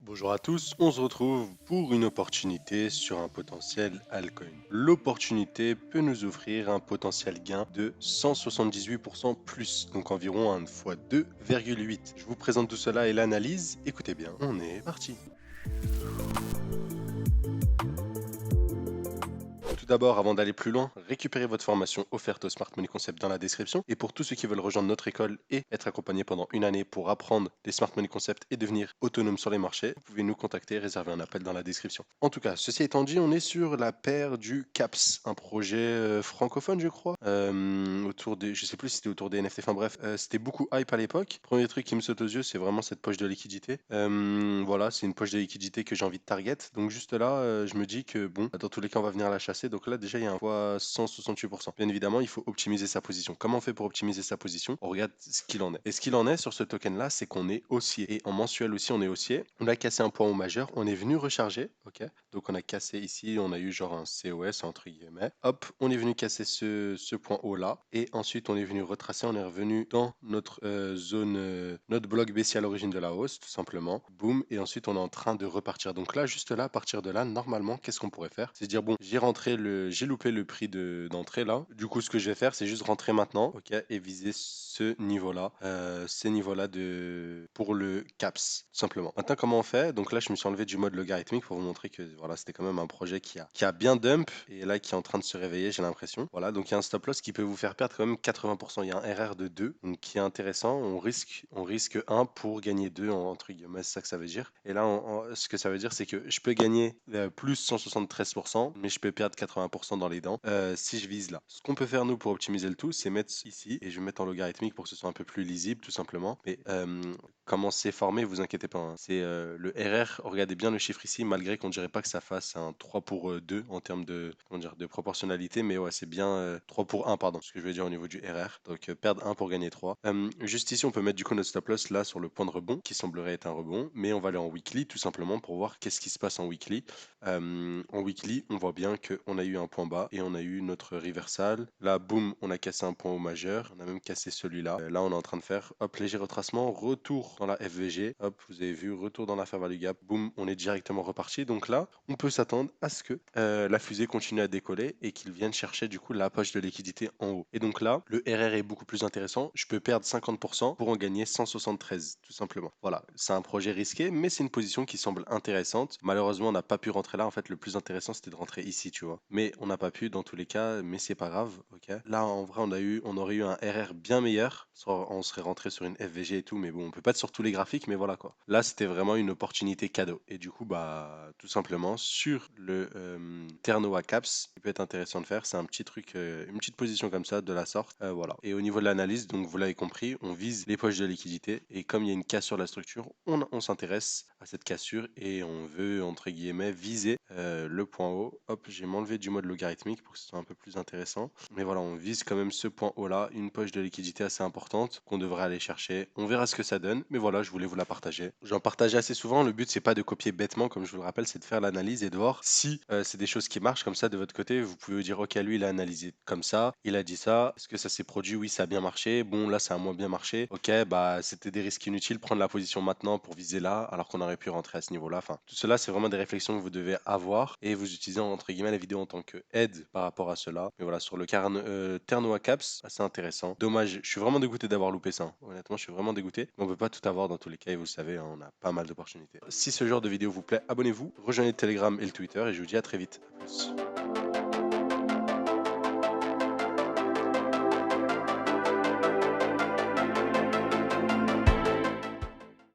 Bonjour à tous, on se retrouve pour une opportunité sur un potentiel altcoin. L'opportunité peut nous offrir un potentiel gain de 178% plus, donc environ 1 fois 2,8. Je vous présente tout cela et l'analyse. Écoutez bien, on est parti. Tout d'abord, avant d'aller plus loin, récupérez votre formation offerte au Smart Money Concept dans la description. Et pour tous ceux qui veulent rejoindre notre école et être accompagnés pendant une année pour apprendre les Smart Money Concepts et devenir autonome sur les marchés, vous pouvez nous contacter et réserver un appel dans la description. En tout cas, ceci étant dit, on est sur la paire du CAPS, un projet francophone, je crois, autour des, je sais plus si c'était autour des NFT. Enfin bref, c'était beaucoup hype à l'époque. Premier truc qui me saute aux yeux, c'est vraiment cette poche de liquidité. Voilà, c'est une poche de liquidité que j'ai envie de target. Donc juste là, je me dis que bon, dans tous les cas, on va venir la chasser. Donc là, déjà, il y a un fois 168%. Bien évidemment, il faut optimiser sa position. Comment on fait pour optimiser sa position? On regarde ce qu'il en est. Et ce qu'il en est sur ce token-là, c'est qu'on est haussier. Et en mensuel aussi, on est haussier. On a cassé un point haut majeur. On est venu recharger. Ok. Donc on a cassé ici, on a eu genre un COS entre guillemets. Hop, on est venu casser ce point haut là. Et ensuite, on est venu retracer. On est revenu dans notre zone, notre bloc baissier à l'origine de la hausse, tout simplement. Boum. Et ensuite, on est en train de repartir. Donc là, juste là, à partir de là, normalement, qu'est-ce qu'on pourrait faire? C'est dire, bon, j'ai loupé le prix d'entrée là. Du coup, ce que je vais faire, c'est juste rentrer maintenant, ok, et viser ces niveaux-là pour le CAPS, tout simplement. Maintenant, comment on fait? Donc là, je me suis enlevé du mode logarithmique pour vous montrer que voilà, c'était quand même un projet qui a bien dump et là qui est en train de se réveiller, j'ai l'impression. Voilà, donc il y a un stop loss qui peut vous faire perdre quand même 80%. Il y a un RR de 2, donc qui est intéressant. On risque 1 pour gagner 2 entre guillemets, c'est ça que ça veut dire. Et là, ce que ça veut dire, c'est que je peux gagner plus 173%, mais je peux perdre 80% dans les dents si je vise là. Ce qu'on peut faire nous pour optimiser le tout, c'est mettre ici, et je vais mettre en logarithmique pour que ce soit un peu plus lisible tout simplement. Mais comment c'est formé, vous inquiétez pas, hein. C'est le RR, regardez bien le chiffre ici, malgré qu'on dirait pas que ça fasse un 3 pour 2 en termes de, comment dire, de proportionnalité, mais ouais, c'est bien 3 pour 1, pardon, ce que je veux dire au niveau du RR. Donc perdre 1 pour gagner 3. Juste ici, on peut mettre du coup notre stop loss là sur le point de rebond, qui semblerait être un rebond, mais on va aller en weekly tout simplement pour voir qu'est-ce qui se passe en weekly. En weekly, on voit bien qu'on a eu un point bas et on a eu notre reversal. Là, boum, on a cassé un point haut majeur. On a même cassé celui-là. Là, on est en train de faire, hop, léger retracement, retour dans la FVG. Hop, vous avez vu, retour dans la fair value gap. Boum, on est directement reparti. Donc là, on peut s'attendre à ce que la fusée continue à décoller et qu'il vienne chercher du coup la poche de liquidité en haut. Et donc là, le RR est beaucoup plus intéressant. Je peux perdre 50% pour en gagner 173, tout simplement. Voilà, c'est un projet risqué, mais c'est une position qui semble intéressante. Malheureusement, on n'a pas pu rentrer là. En fait, le plus intéressant, c'était de rentrer ici, tu vois. Mais on n'a pas pu dans tous les cas, mais c'est pas grave, ok. Là, en vrai, on aurait eu un RR bien meilleur. On serait rentré sur une FVG et tout, mais bon, on peut pas être sur tous les graphiques, mais voilà quoi. Là, c'était vraiment une opportunité cadeau. Et du coup, bah, tout simplement, sur le Ternoa Caps, il peut être intéressant de faire, c'est un petit truc, une petite position comme ça, de la sorte, voilà. Et au niveau de l'analyse, donc vous l'avez compris, on vise les poches de liquidité, et comme il y a une cassure de la structure, on s'intéresse à cette cassure et on veut, entre guillemets, viser le point haut. Hop, j'ai m'enlevé du mode logarithmique pour que ce soit un peu plus intéressant. Mais voilà, on vise quand même ce point haut là, une poche de liquidité assez importante qu'on devrait aller chercher. On verra ce que ça donne, mais voilà, je voulais vous la partager. J'en partage assez souvent, le but c'est pas de copier bêtement, comme je vous le rappelle, c'est de faire l'analyse et de voir si c'est des choses qui marchent comme ça de votre côté. Vous pouvez vous dire, ok, lui il a analysé comme ça, il a dit ça, est-ce que ça s'est produit? Oui, ça a bien marché. Bon, là ça a moins bien marché. Ok, bah c'était des risques inutiles, prendre la position maintenant pour viser là, alors qu'on aurait pu rentrer à ce niveau-là. Enfin, tout cela, c'est vraiment des réflexions que vous devez avoir et vous utilisez entre guillemets la vidéo en tant que aide par rapport à cela. Mais voilà, sur le Ternoa Caps, assez intéressant. Dommage, je suis vraiment dégoûté d'avoir loupé ça, hein. Honnêtement, je suis vraiment dégoûté. Mais on peut pas tout avoir dans tous les cas et vous le savez, hein, on a pas mal d'opportunités. Si ce genre de vidéo vous plaît, abonnez-vous, rejoignez le Telegram et le Twitter et je vous dis à très vite. À plus.